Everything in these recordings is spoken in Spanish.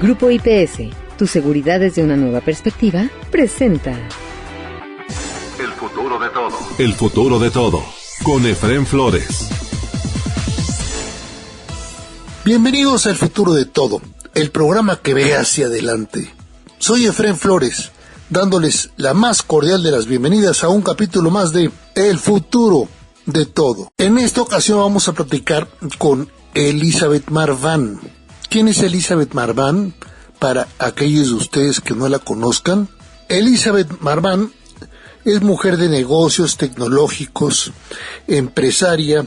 Grupo IPS, tu seguridad desde una nueva perspectiva, presenta El futuro de todo. El futuro de todo, con Efraín Flores. Bienvenidos al Futuro de Todo, el programa que ve hacia adelante. Soy Efraín Flores, dándoles la más cordial de las bienvenidas a un capítulo más de El Futuro de Todo. En esta ocasión vamos a platicar con Elizabeth Marván. ¿Quién es Elizabeth Marván? Para aquellos de ustedes que no la conozcan, Elizabeth Marván es mujer de negocios tecnológicos, empresaria,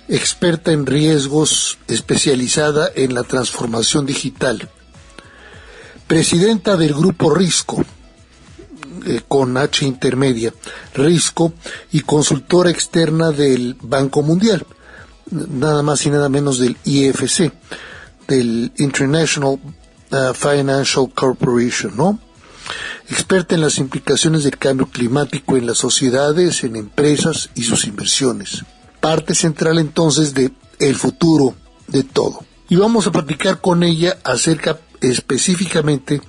experta en riesgos, especializada en la transformación digital, presidenta del grupo Risco, con H intermedia, Risco, y consultora externa del Banco Mundial, nada más y nada menos del IFC, del International Financial Corporation, ¿no? Experta en las implicaciones del cambio climático en las sociedades, en empresas y sus inversiones. Parte central entonces de El Futuro de Todo. Y vamos a platicar con ella acerca específicamente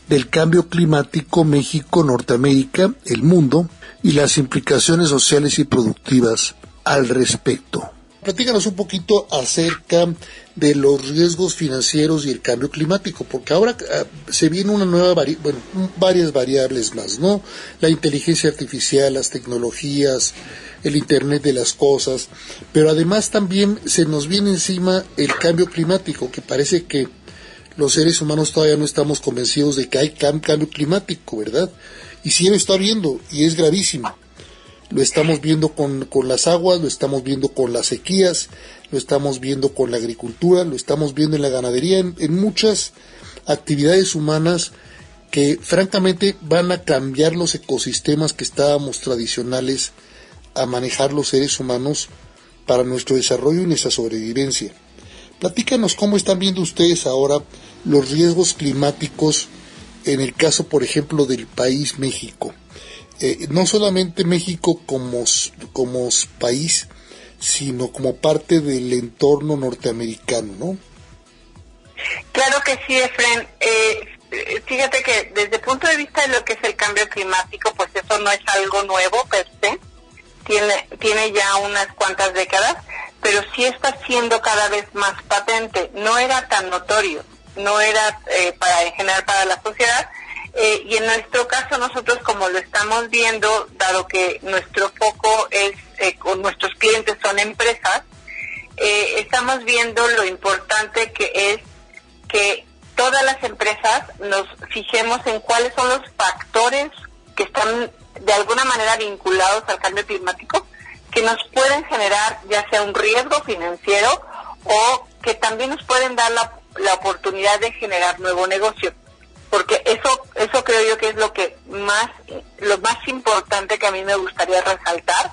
del cambio climático, México, Norteamérica, el mundo y las implicaciones sociales y productivas al respecto. Platícanos un poquito acerca de los riesgos financieros y el cambio climático, porque ahora se viene una nueva varias variables más, ¿no? La inteligencia artificial, las tecnologías, el Internet de las cosas, pero además también se nos viene encima el cambio climático, que parece que los seres humanos todavía no estamos convencidos de que hay cambio climático, ¿verdad? Y sí lo está viendo, y es gravísimo. Lo estamos viendo con las aguas, lo estamos viendo con las sequías, lo estamos viendo con la agricultura, lo estamos viendo en la ganadería, en muchas actividades humanas que francamente van a cambiar los ecosistemas que estábamos tradicionales a manejar los seres humanos para nuestro desarrollo y nuestra sobrevivencia. Platícanos cómo están viendo ustedes ahora los riesgos climáticos en el caso, por ejemplo, del país México. No solamente México como país, sino como parte del entorno norteamericano, ¿no? Claro que sí, Efraín. Fíjate que desde el punto de vista de lo que es el cambio climático, pues eso no es algo nuevo per se, tiene ya unas cuantas décadas, pero sí está siendo cada vez más patente. No era tan notorio, no era en general para la sociedad. Y en nuestro caso nosotros, como lo estamos viendo, dado que nuestro foco es con nuestros clientes son empresas, estamos viendo lo importante que es que todas las empresas nos fijemos en cuáles son los factores que están de alguna manera vinculados al cambio climático, que nos pueden generar ya sea un riesgo financiero o que también nos pueden dar la oportunidad de generar nuevo negocio. Porque eso creo yo que es lo más importante que a mí me gustaría resaltar,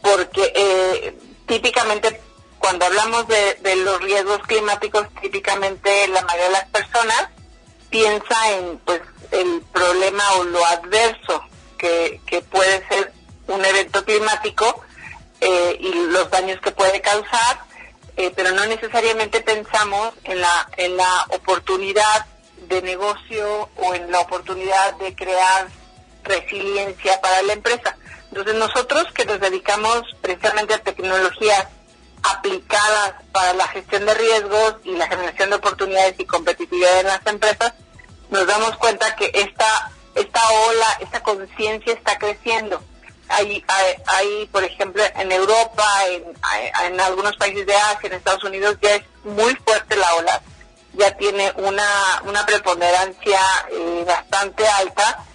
porque típicamente cuando hablamos de los riesgos climáticos, típicamente la mayoría de las personas piensa en pues el problema o lo adverso que puede ser un evento climático y los daños que puede causar, pero no necesariamente pensamos en la oportunidad de negocio o en la oportunidad de crear resiliencia para la empresa. Entonces nosotros que nos dedicamos precisamente a tecnologías aplicadas para la gestión de riesgos y la generación de oportunidades y competitividad en las empresas, nos damos cuenta que esta ola, esta conciencia está creciendo. Hay, por ejemplo, en Europa, en algunos países de Asia, en Estados Unidos, ya es muy fuerte la ola, ya tiene una preponderancia bastante alta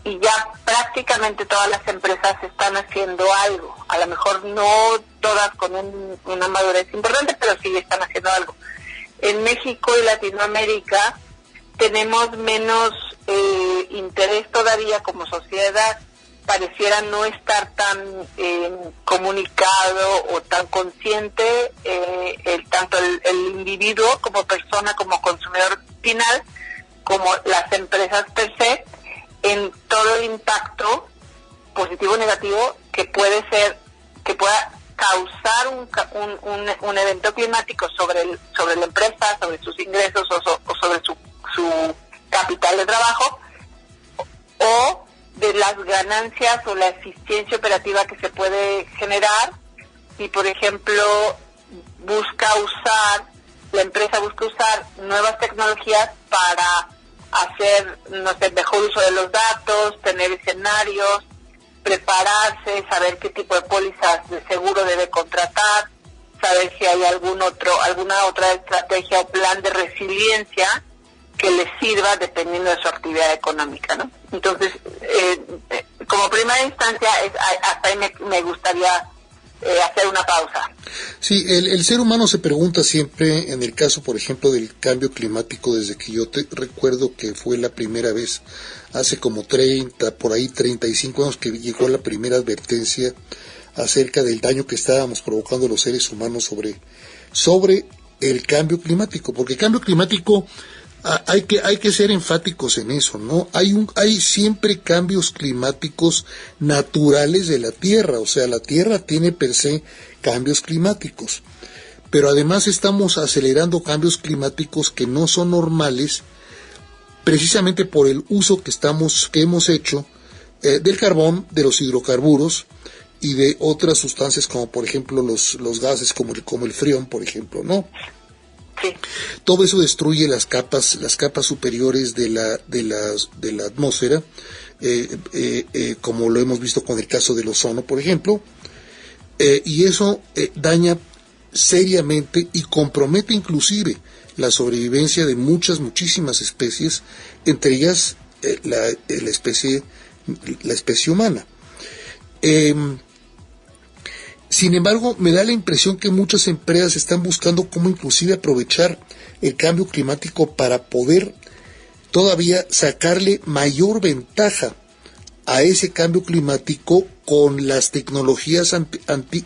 y ya prácticamente todas las empresas están haciendo algo. A lo mejor no todas con una madurez importante, pero sí están haciendo algo. En México y Latinoamérica tenemos menos interés todavía como sociedad, pareciera no estar tan comunicado o tan consciente tanto el individuo como persona, como consumidor final, como las empresas per se, en todo el impacto positivo o negativo que pueda causar un evento climático sobre la empresa, sobre sus ingresos o de trabajo, o de las ganancias o la eficiencia operativa que se puede generar si, por ejemplo, la empresa busca usar nuevas tecnologías para hacer, mejor uso de los datos, tener escenarios, prepararse, saber qué tipo de pólizas de seguro debe contratar, saber si hay alguna otra estrategia o plan de resiliencia que les sirva dependiendo de su actividad económica, ¿no? Entonces, como primera instancia, hasta ahí me gustaría hacer una pausa. Sí, el ser humano se pregunta siempre, en el caso, por ejemplo, del cambio climático, desde que yo recuerdo que fue la primera vez, hace como 35 años que llegó la primera advertencia acerca del daño que estábamos provocando los seres humanos sobre el cambio climático, porque el cambio climático hay que ser enfáticos en eso, ¿no? Hay siempre cambios climáticos naturales de la Tierra, o sea, la Tierra tiene per se cambios climáticos, pero además estamos acelerando cambios climáticos que no son normales, precisamente por el uso que hemos hecho del carbón, de los hidrocarburos y de otras sustancias como por ejemplo los gases como el freón, por ejemplo, ¿no? Sí. Todo eso destruye las capas superiores de la atmósfera, como lo hemos visto con el caso del ozono, por ejemplo, y eso daña seriamente y compromete inclusive la sobrevivencia de muchísimas especies, entre ellas la especie humana. Sin embargo, me da la impresión que muchas empresas están buscando cómo inclusive aprovechar el cambio climático para poder todavía sacarle mayor ventaja a ese cambio climático con las tecnologías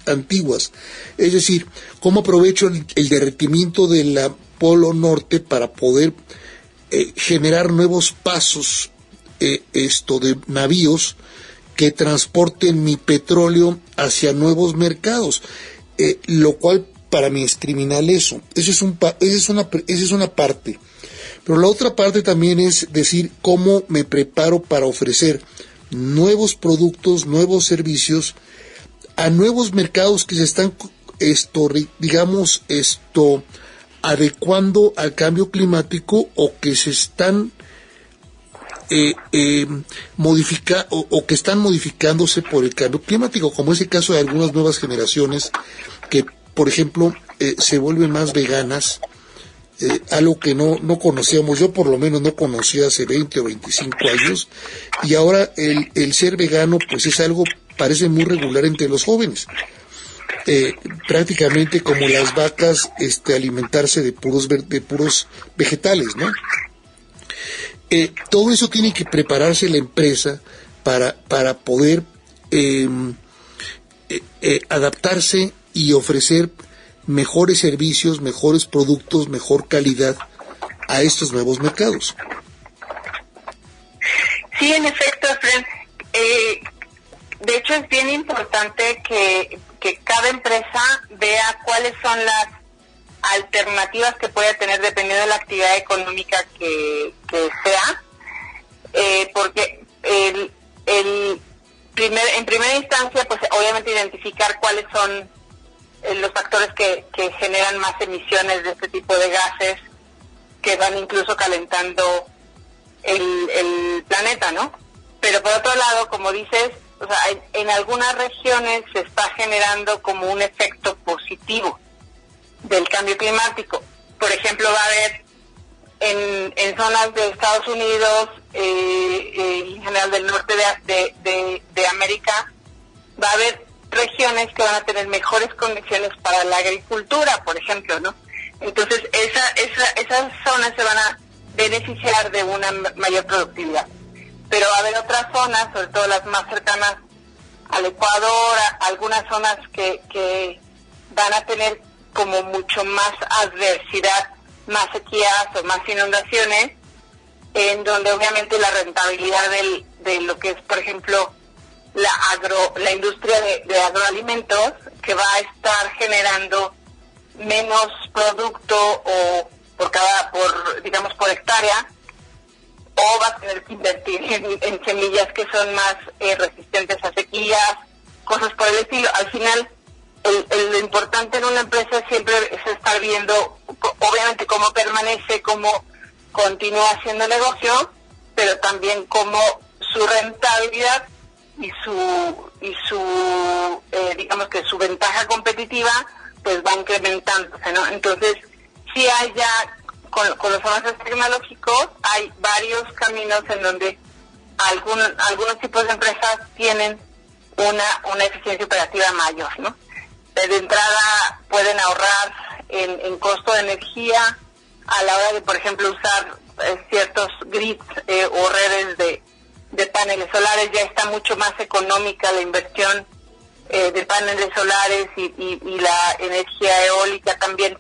antiguas. Es decir, cómo aprovecho el derretimiento del Polo Norte para poder generar nuevos pasos de navíos que transporten mi petróleo hacia nuevos mercados, lo cual para mí es criminal eso. Esa es una parte. Pero la otra parte también es decir cómo me preparo para ofrecer nuevos productos, nuevos servicios a nuevos mercados que se están adecuando al cambio climático o que se están que están modificándose por el cambio climático, como es el caso de algunas nuevas generaciones que, por ejemplo, se vuelven más veganas, algo que no conocíamos. Yo por lo menos no conocía hace 20 o 25 años, y ahora el ser vegano pues es algo, parece muy regular entre los jóvenes, prácticamente como las vacas, alimentarse de puros vegetales, ¿no? Todo eso tiene que prepararse la empresa para poder adaptarse y ofrecer mejores servicios, mejores productos, mejor calidad a estos nuevos mercados. Sí, en efecto, Efren. De hecho, es bien importante que cada empresa vea cuáles son las alternativas que puede tener dependiendo de la actividad económica que sea, porque en primera instancia, pues obviamente identificar cuáles son los factores que generan más emisiones de este tipo de gases que van incluso calentando el planeta, ¿no? Pero por otro lado, como dices, o sea, en algunas regiones se está generando como un efecto positivo del cambio climático. Por ejemplo, va a haber en zonas de Estados Unidos, en general del norte de América, va a haber regiones que van a tener mejores condiciones para la agricultura, por ejemplo, ¿no? Entonces, esas zonas se van a beneficiar de una mayor productividad. Pero va a haber otras zonas, sobre todo las más cercanas al Ecuador, algunas zonas que van a tener como mucho más adversidad, más sequías o más inundaciones, en donde obviamente la rentabilidad de lo que es, por ejemplo, la industria de agroalimentos, que va a estar generando menos producto o por hectárea, o va a tener que invertir en semillas que son más resistentes a sequías, cosas por el estilo. Al final, lo importante en una empresa siempre es estar viendo, obviamente, cómo permanece, cómo continúa haciendo negocio, pero también cómo su rentabilidad y su digamos que su ventaja competitiva pues va incrementándose, ¿no? Entonces, sí hay ya, con los avances tecnológicos, hay varios caminos en donde algunos tipos de empresas tienen una eficiencia operativa mayor, ¿no? De entrada pueden ahorrar en costo de energía a la hora de, por ejemplo, usar ciertos grids o redes de paneles solares. Ya está mucho más económica la inversión de paneles solares y la energía eólica también,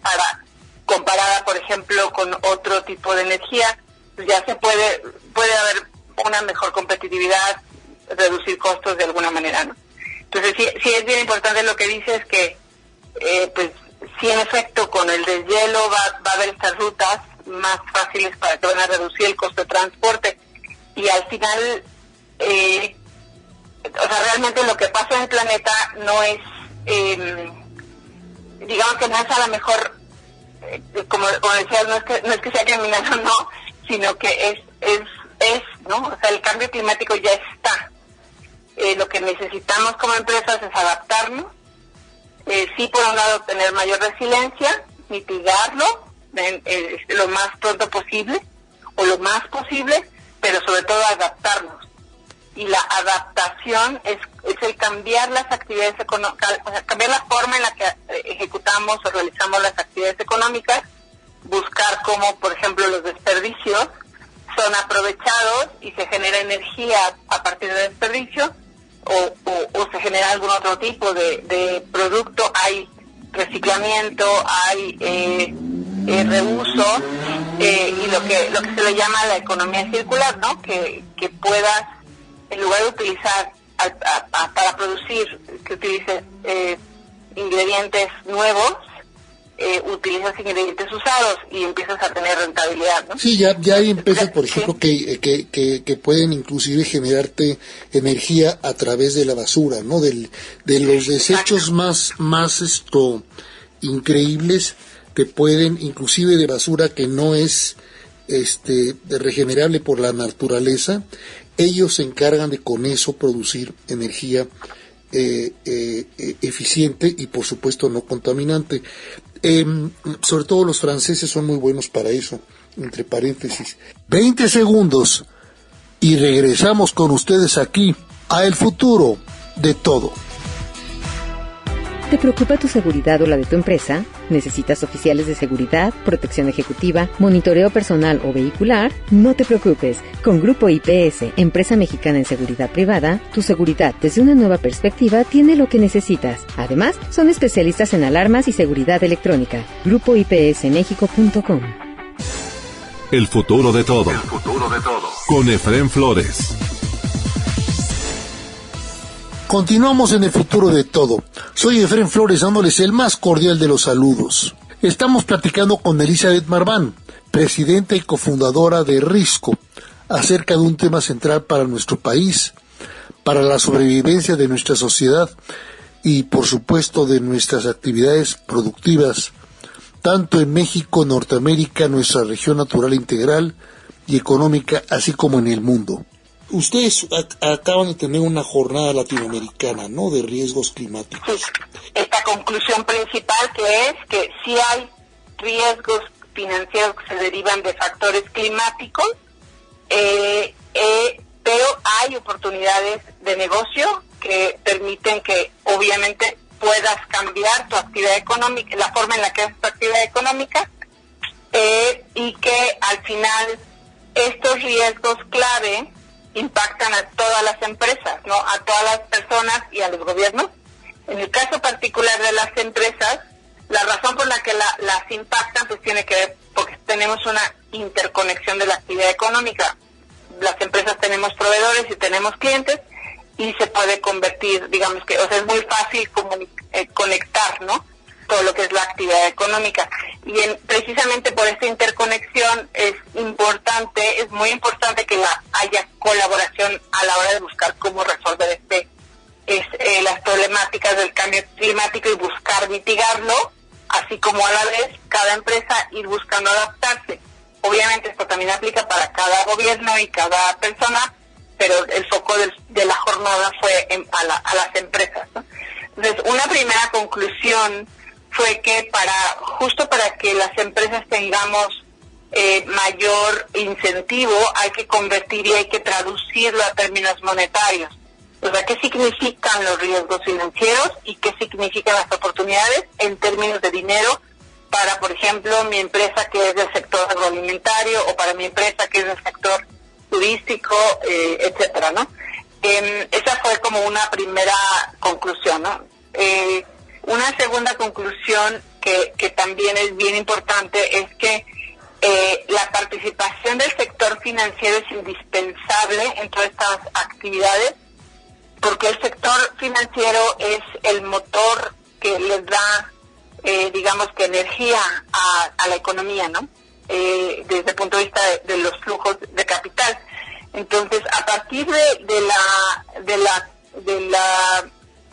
comparada, por ejemplo, con otro tipo de energía. Pues ya se puede haber una mejor competitividad, reducir costos de alguna manera, ¿no? Entonces sí es bien importante lo que dices, que pues sí, en efecto, con el deshielo va a haber estas rutas más fáciles para que van a reducir el costo de transporte, y al final o sea, realmente lo que pasa en el planeta no es digamos que no es a lo mejor como decías, no es que sea criminal o no, sino que es ¿no? O sea, el cambio climático ya está. Lo que necesitamos como empresas es adaptarnos, sí, por un lado tener mayor resiliencia, mitigarlo lo más pronto posible o lo más posible, pero sobre todo adaptarnos. Y la adaptación es el cambiar las actividades económicas, o sea, cambiar la forma en la que ejecutamos o realizamos las actividades económicas, buscar cómo, por ejemplo, los desperdicios son aprovechados y se genera energía a partir del desperdicio, o se genera algún otro tipo de producto. Hay reciclamiento, hay reuso, y lo que se le llama la economía circular, ¿no? Que puedas, en lugar de utilizar para producir, que utilices ingredientes nuevos, utilizas ingredientes usados y empiezas a tener rentabilidad, ¿no? Sí, ya hay empresas, por ejemplo, que pueden inclusive generarte energía a través de la basura, ¿no? De los desechos más increíbles, que pueden, inclusive de basura que no es regenerable por la naturaleza, ellos se encargan de con eso producir energía eficiente y por supuesto no contaminante. Sobre todo los franceses son muy buenos para eso, entre paréntesis. 20 segundos y regresamos con ustedes aquí a El Futuro de Todo. ¿Te preocupa tu seguridad o la de tu empresa? ¿Necesitas oficiales de seguridad, protección ejecutiva, monitoreo personal o vehicular? No te preocupes. Con Grupo IPS, empresa mexicana en seguridad privada, tu seguridad desde una nueva perspectiva tiene lo que necesitas. Además, son especialistas en alarmas y seguridad electrónica. GrupoIPSMexico.com. El futuro de todo. El futuro de todo. Con Efrén Flores. Continuamos en El Futuro de Todo. Soy Efrén Flores, dándoles el más cordial de los saludos. Estamos platicando con Elizabeth Marván, presidenta y cofundadora de Risco, acerca de un tema central para nuestro país, para la sobrevivencia de nuestra sociedad y, por supuesto, de nuestras actividades productivas, tanto en México, Norteamérica, nuestra región natural integral y económica, así como en el mundo. Ustedes acaban de tener una jornada latinoamericana, ¿no?, de riesgos climáticos. Sí, esta conclusión principal, que es que sí hay riesgos financieros que se derivan de factores climáticos, pero hay oportunidades de negocio que permiten que obviamente puedas cambiar tu actividad económica, la forma en la que haces tu actividad económica, y que al final estos riesgos clave impactan a todas las empresas, ¿no? A todas las personas y a los gobiernos. En el caso particular de las empresas, la razón por la que las impactan pues tiene que ver porque tenemos una interconexión de la actividad económica. Las empresas tenemos proveedores y tenemos clientes, y se puede convertir, digamos que, o sea, es muy fácil conectar, ¿no? todo lo que es la actividad económica. Y precisamente por esta interconexión es muy importante que haya colaboración a la hora de buscar cómo resolver las problemáticas del cambio climático y buscar mitigarlo, así como a la vez cada empresa ir buscando adaptarse. Obviamente esto también aplica para cada gobierno y cada persona, pero el foco de la jornada fue a las empresas, ¿no? Entonces, una primera conclusión fue que justo para que las empresas tengamos mayor incentivo, hay que convertir y hay que traducirlo a términos monetarios. O sea, ¿qué significan los riesgos financieros y qué significan las oportunidades en términos de dinero para, por ejemplo, mi empresa que es del sector agroalimentario o para mi empresa que es del sector turístico, etcétera, ¿no? Esa fue como una primera conclusión, ¿no? Una segunda conclusión que también es bien importante es que la participación del sector financiero es indispensable en todas estas actividades, porque el sector financiero es el motor que les da, digamos que energía a la economía, ¿no? Desde el punto de vista de los flujos de capital. Entonces, a partir de la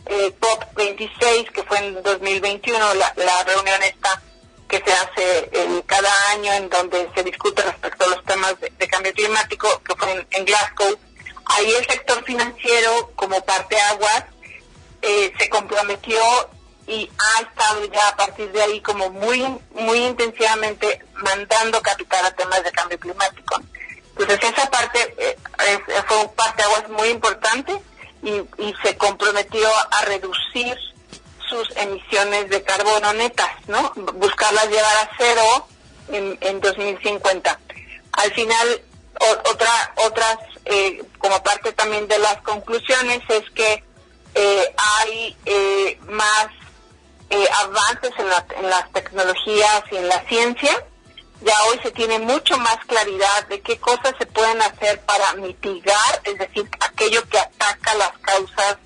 COP26, que fue en 2021, la reunión esta que se hace cada año en donde se discute respecto a los temas de cambio climático, que fue en Glasgow, ahí el sector financiero como parteaguas se comprometió y ha estado ya a partir de ahí como muy intensivamente mandando capital a temas de cambio climático. Entonces esa parte fue un parteaguas muy importante y se comprometió a reducir sus emisiones de carbono netas, ¿no? Buscarlas llevar a cero en 2050. Al final, otras como parte también de las conclusiones es que hay más avances en las tecnologías y en la ciencia. Ya hoy se tiene mucho más claridad de qué cosas se pueden hacer para mitigar, es decir, aquello que ataca las causas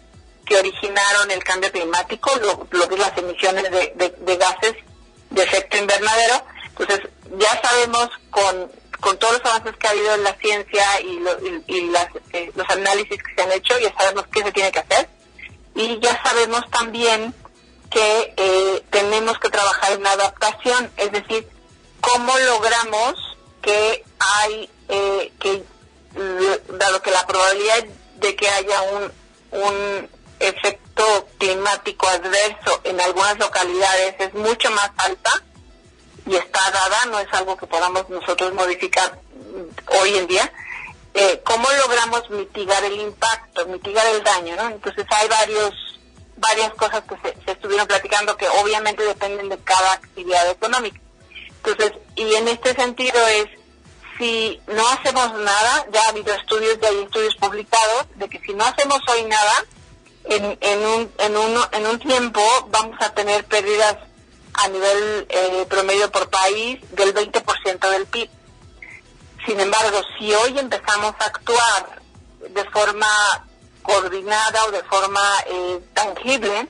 que originaron el cambio climático, lo que es las emisiones de gases de efecto invernadero. Entonces, ya sabemos con todos los avances que ha habido en la ciencia y los análisis que se han hecho, ya sabemos qué se tiene que hacer. Y ya sabemos también que tenemos que trabajar en adaptación, es decir, cómo logramos que dado que la probabilidad de que haya un efecto climático adverso en algunas localidades es mucho más alta y está dada, no es algo que podamos nosotros modificar hoy en día, cómo logramos mitigar el impacto, mitigar el daño, ¿no? Entonces hay varias cosas que se estuvieron platicando que obviamente dependen de cada actividad económica. Entonces, y en este sentido es, si no hacemos nada, ya ha habido estudios publicados de que si no hacemos hoy nada, en un tiempo vamos a tener pérdidas a nivel promedio por país del 20% del PIB. Sin embargo, si hoy empezamos a actuar de forma coordinada o de forma tangible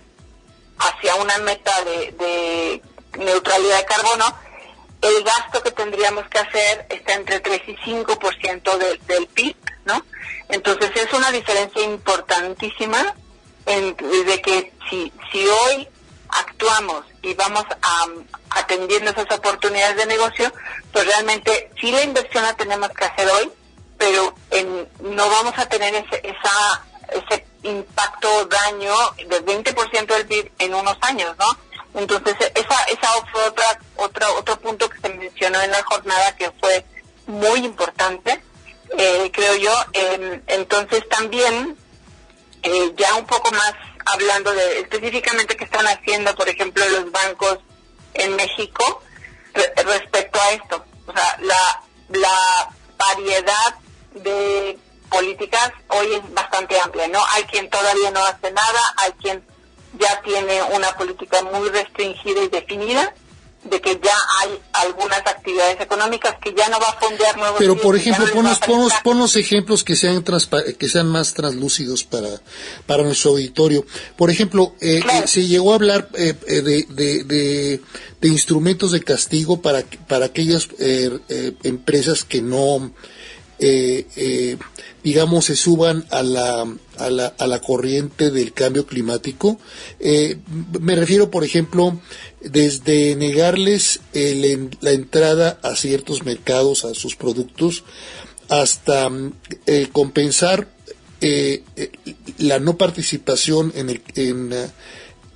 hacia una meta de neutralidad de carbono, el gasto que tendríamos que hacer está entre 3 y 5% del PIB, ¿no? Entonces es una diferencia importantísima de que si hoy actuamos y vamos atendiendo esas oportunidades de negocio, pues realmente sí la inversión la tenemos que hacer hoy, pero no vamos a tener ese impacto daño del 20% del PIB en unos años, ¿no? Entonces esa fue otro punto que se mencionó en la jornada que fue muy importante, creo yo. Entonces también ya un poco más hablando de específicamente qué están haciendo, por ejemplo, los bancos en México respecto a esto. O sea, la variedad de políticas hoy es bastante amplia, ¿no? Hay quien todavía no hace nada, hay quien ya tiene una política muy restringida y definida, de que ya hay algunas actividades económicas que ya no va a fondear nuevos. Pero por ejemplo, no ponos ejemplos que sean más translúcidos para nuestro auditorio. Por ejemplo, claro. Se llegó a hablar de instrumentos de castigo para aquellas empresas que no digamos se suban a la corriente del cambio climático. Me refiero, por ejemplo, desde negarles la entrada a ciertos mercados, a sus productos, hasta compensar la no participación en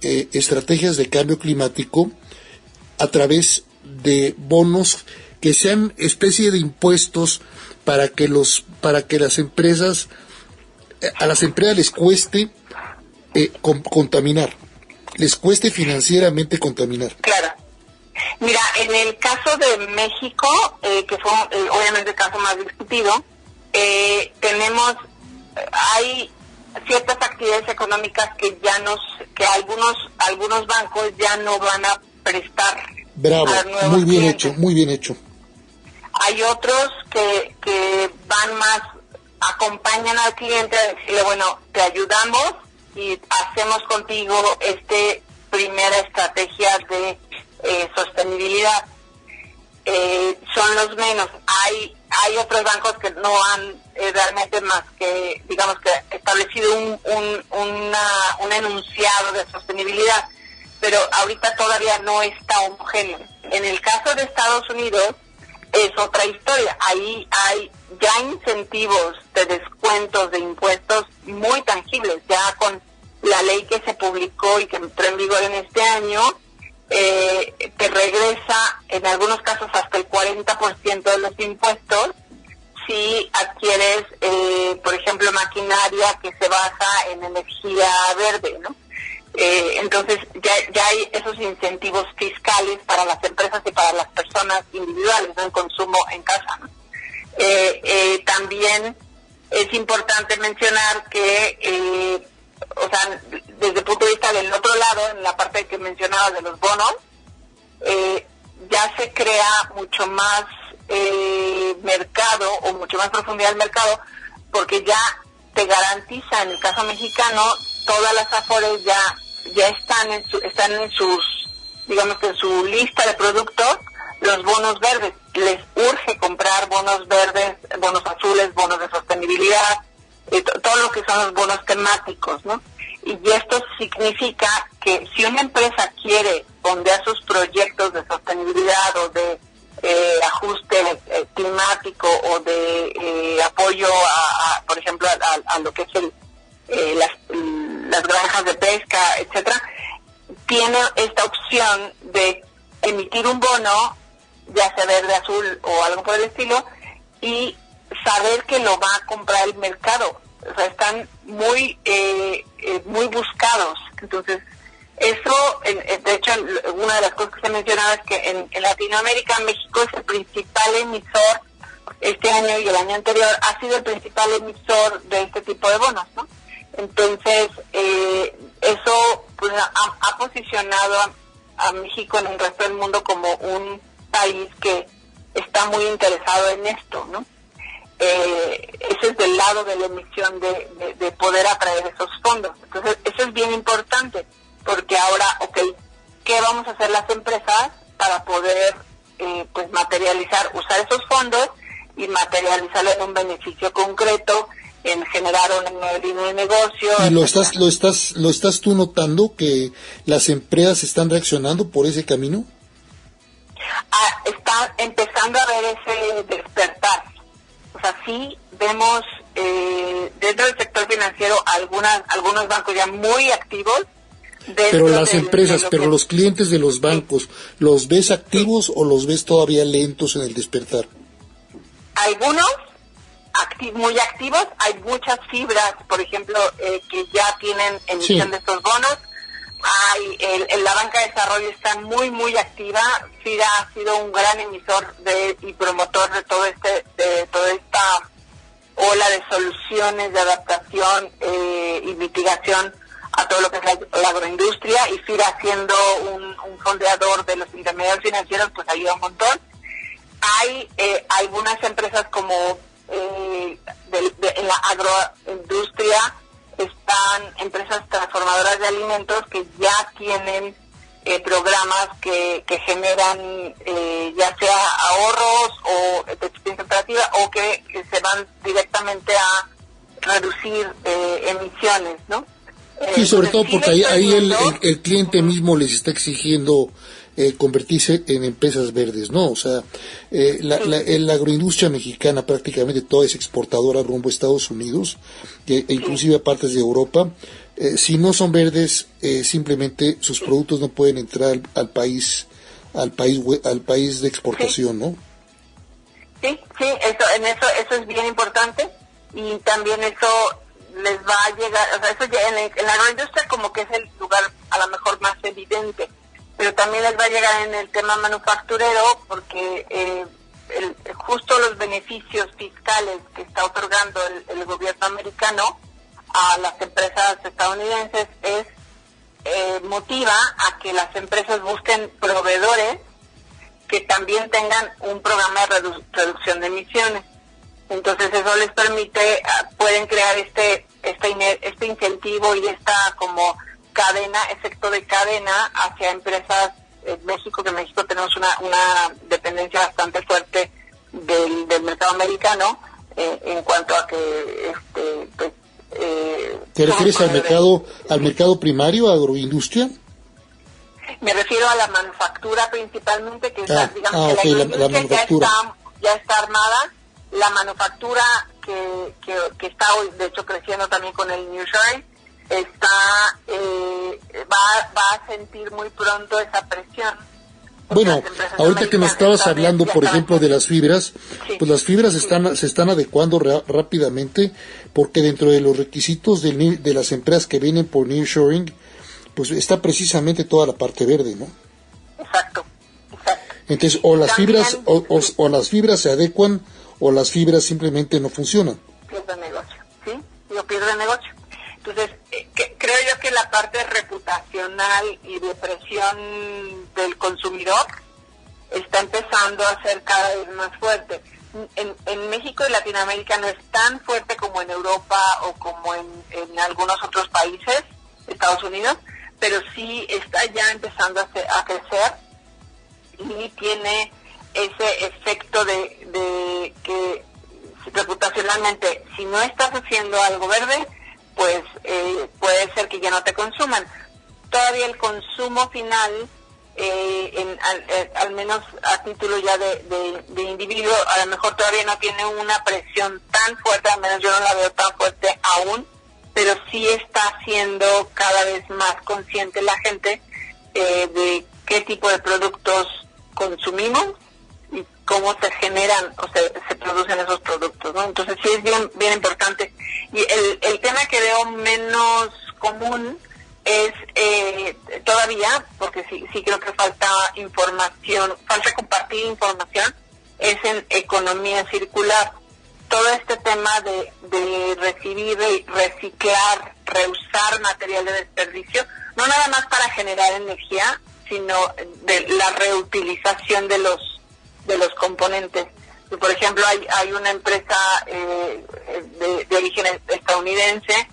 estrategias de cambio climático a través de bonos que sean especie de impuestos para que las empresas, a las empresas les cueste contaminar, les cueste financieramente contaminar. Claro. Mira, en el caso de México, que fue obviamente el caso más discutido, hay ciertas actividades económicas que algunos bancos ya no van a prestar. Bravo, muy bien clientes. hecho, muy bien hecho. Hay otros que van más, acompañan al cliente a decirle, bueno, te ayudamos y hacemos contigo primera estrategia de sostenibilidad. Son los menos. Hay otros bancos que no han realmente más que, digamos, que establecido un enunciado de sostenibilidad, pero ahorita todavía no está homogéneo. En el caso de Estados Unidos es otra historia. Ahí hay ya incentivos de descuentos de impuestos muy tangibles, ya con la ley que se publicó y que entró en vigor en este año. Te regresa en algunos casos hasta el 40% de los impuestos si adquieres, por ejemplo, maquinaria que se basa en energía verde, ¿no? Entonces ya hay esos incentivos fiscales para las empresas y para las personas individuales, ¿no? En consumo en casa, ¿no? También es importante mencionar que o sea, desde el punto de vista del otro lado, en la parte que mencionaba de los bonos, ya se crea mucho más mercado o mucho más profundidad del mercado, porque ya te garantiza, en el caso mexicano, todas las AFORES ya están en sus, digamos que en su lista de productos, los bonos verdes. Les urge comprar bonos verdes, bonos azules, bonos de sostenibilidad, todo lo que son los bonos temáticos, ¿no? Y esto significa que si una empresa quiere fondear sus proyectos de sostenibilidad o de ajuste climático o de apoyo por ejemplo, a lo que es las granjas de pesca, etcétera, tiene esta opción de emitir un bono, ya sea verde, azul o algo por el estilo, y saber que lo va a comprar el mercado. O sea, están muy buscados. Entonces, eso, de hecho, una de las cosas que se mencionaba es que en Latinoamérica, México es el principal emisor, este año y el año anterior ha sido el principal emisor de este tipo de bonos, ¿no? Entonces, eso pues ha posicionado a México en el resto del mundo como un país que está muy interesado en esto, ¿no? Ese es del lado de la emisión de poder atraer esos fondos. Entonces, eso es bien importante, porque ahora, ¿qué vamos a hacer las empresas para poder pues materializar, usar esos fondos y materializarlo en un beneficio concreto, en generar un nuevo línea de negocio? ¿Y lo estás tú notando que las empresas están reaccionando por ese camino? Está empezando a ver ese despertar. O sea, sí vemos dentro del sector financiero algunos bancos ya muy activos. Pero las empresas, pero los clientes de los bancos, ¿los ves activos o los ves todavía lentos en el despertar? Algunos muy activos, hay muchas fibras, por ejemplo, que ya tienen emisión de estos bonos. La banca de desarrollo está muy, muy activa. FIRA ha sido un gran emisor y promotor de toda esta ola de soluciones de adaptación y mitigación a a todo lo que es la agroindustria, y FIRA siendo un fondeador de los intermediarios financieros, pues ayuda un montón. Hay algunas empresas como en la agroindustria, están empresas transformadoras de alimentos que ya tienen programas que generan ya sea ahorros o eficiencia operativa, o que se van directamente a reducir emisiones, ¿no? Sí, sobre todo porque ahí el cliente mismo les está exigiendo convertirse en empresas verdes, ¿no? O sea, la agroindustria mexicana prácticamente toda es exportadora rumbo a Estados Unidos, e inclusive a partes de Europa. Si no son verdes, simplemente sus productos no pueden entrar al país de exportación, ¿no? Sí, eso es bien importante, y también eso les va a llegar, o sea, eso ya en la agroindustria como que es el lugar a lo mejor más evidente, pero también les va a llegar en el tema manufacturero, porque justo los beneficios fiscales que está otorgando el gobierno americano a las empresas estadounidenses motiva a que las empresas busquen proveedores que también tengan un programa de reducción de emisiones. Entonces eso les permite, pueden crear este incentivo y esta como efecto de cadena hacia empresas en México, que en México tenemos una dependencia bastante fuerte del mercado americano, en cuanto a que ¿te refieres al mercado primario, agroindustria? Me refiero a la manufactura principalmente, que digamos okay, que la manufactura ya está armada. La manufactura que está hoy, de hecho, creciendo también con el nearshoring, va a sentir muy pronto esa presión. Bueno, ahorita que nos estabas hablando, por ejemplo, de las fibras, sí, pues las fibras se están adecuando rápidamente, porque dentro de los requisitos de las empresas que vienen por nearshoring, pues está precisamente toda la parte verde, ¿no? Exacto. Entonces, o las fibras o las fibras se adecuan, o las fibras simplemente no funcionan. Pierde negocio, ¿sí? Pierde negocio. Entonces, creo yo que la parte reputacional y de presión del consumidor está empezando a ser cada vez más fuerte. En México y Latinoamérica no es tan fuerte como en Europa o como en algunos otros países, Estados Unidos, pero sí está ya empezando a crecer, y tiene ese efecto de que reputacionalmente, si no estás haciendo algo verde, pues puede ser que ya no te consuman. Todavía el consumo final, al menos a título ya de individuo, a lo mejor todavía no tiene una presión tan fuerte, al menos yo no la veo tan fuerte aún, pero sí está siendo cada vez más consciente la gente de qué tipo de productos consumimos y cómo se generan o se producen esos productos, ¿no? Entonces sí es bien importante. Y el tema que veo menos común es todavía, porque sí creo que falta compartir información, es en economía circular. Todo este tema de recibir, reciclar, reusar material de desperdicio, no nada más para generar energía, sino de la reutilización de los componentes. Por ejemplo, hay una empresa de origen estadounidense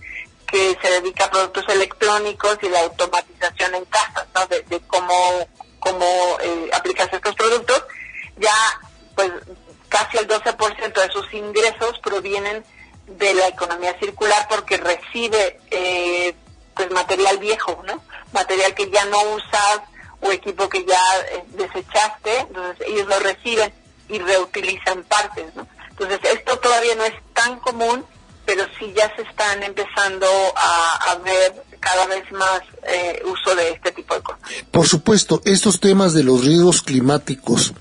que se dedica a productos electrónicos y la automatización en casas, ¿no? De cómo aplicarse estos productos. Ya, pues, casi el 12% de sus ingresos provienen de la economía circular, porque recibe pues material viejo, ¿no? Material que ya no usas o equipo que ya desechaste, entonces ellos lo reciben y reutilizan partes, ¿no? Entonces esto todavía no es tan común, pero sí ya se están empezando a ver cada vez más uso de este tipo de cosas. Por supuesto, estos temas de los riesgos climáticos,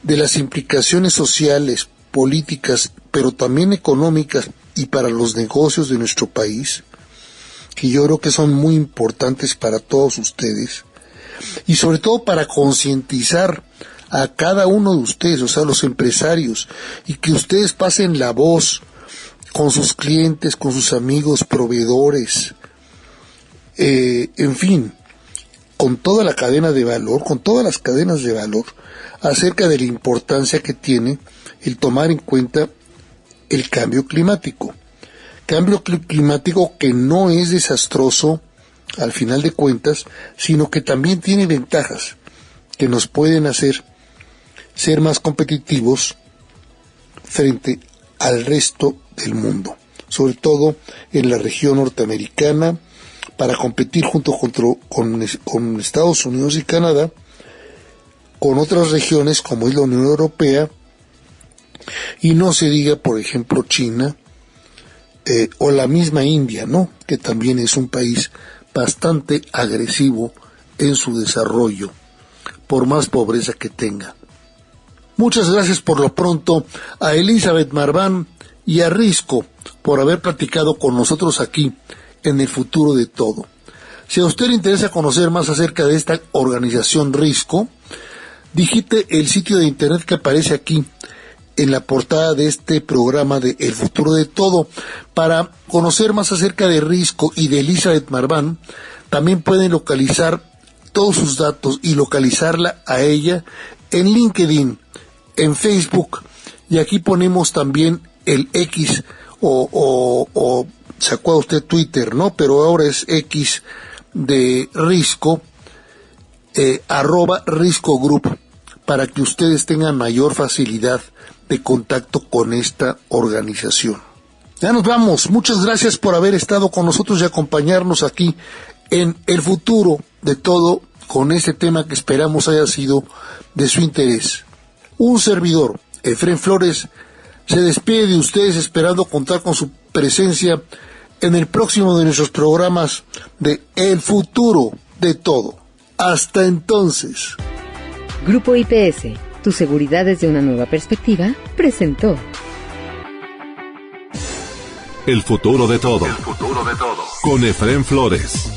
de las implicaciones sociales, políticas, pero también económicas y para los negocios de nuestro país, que yo creo que son muy importantes para todos ustedes, y sobre todo para concientizar a cada uno de ustedes, o sea, los empresarios, y que ustedes pasen la voz con sus clientes, con sus amigos, proveedores, en fin, con toda la cadena de valor, con todas las cadenas de valor, acerca de la importancia que tiene el tomar en cuenta el cambio climático. Cambio climático que no es desastroso al final de cuentas, sino que también tiene ventajas que nos pueden hacer ser más competitivos frente al resto del mundo, sobre todo en la región norteamericana, para competir junto con Estados Unidos y Canadá, con otras regiones como es la Unión Europea, y no se diga, por ejemplo, China, o la misma India, ¿no?, que también es un país bastante agresivo en su desarrollo, por más pobreza que tenga. Muchas gracias por lo pronto a Elizabeth Marván y a Risco por haber platicado con nosotros aquí en El Futuro de Todo. Si a usted le interesa conocer más acerca de esta organización Risco, digite el sitio de internet que aparece aquí en la portada de este programa de El Futuro de Todo. Para conocer más acerca de Risco y de Elizabeth Marván, también pueden localizar todos sus datos y localizarla a ella en LinkedIn, en Facebook, y aquí ponemos también el X o se acuerda usted Twitter, ¿no? Pero ahora es X de Risco, @Risco Group, para que ustedes tengan mayor facilidad de contacto con esta organización. Ya nos vamos. Muchas gracias por haber estado con nosotros y acompañarnos aquí en El Futuro de Todo, con este tema que esperamos haya sido de su interés. Un servidor, Efrén Flores, se despide de ustedes esperando contar con su presencia en el próximo de nuestros programas de El Futuro de Todo. Hasta entonces. Grupo IPS, tu seguridad desde una nueva perspectiva, presentó El Futuro de Todo. El futuro de todo. Con Efrén Flores.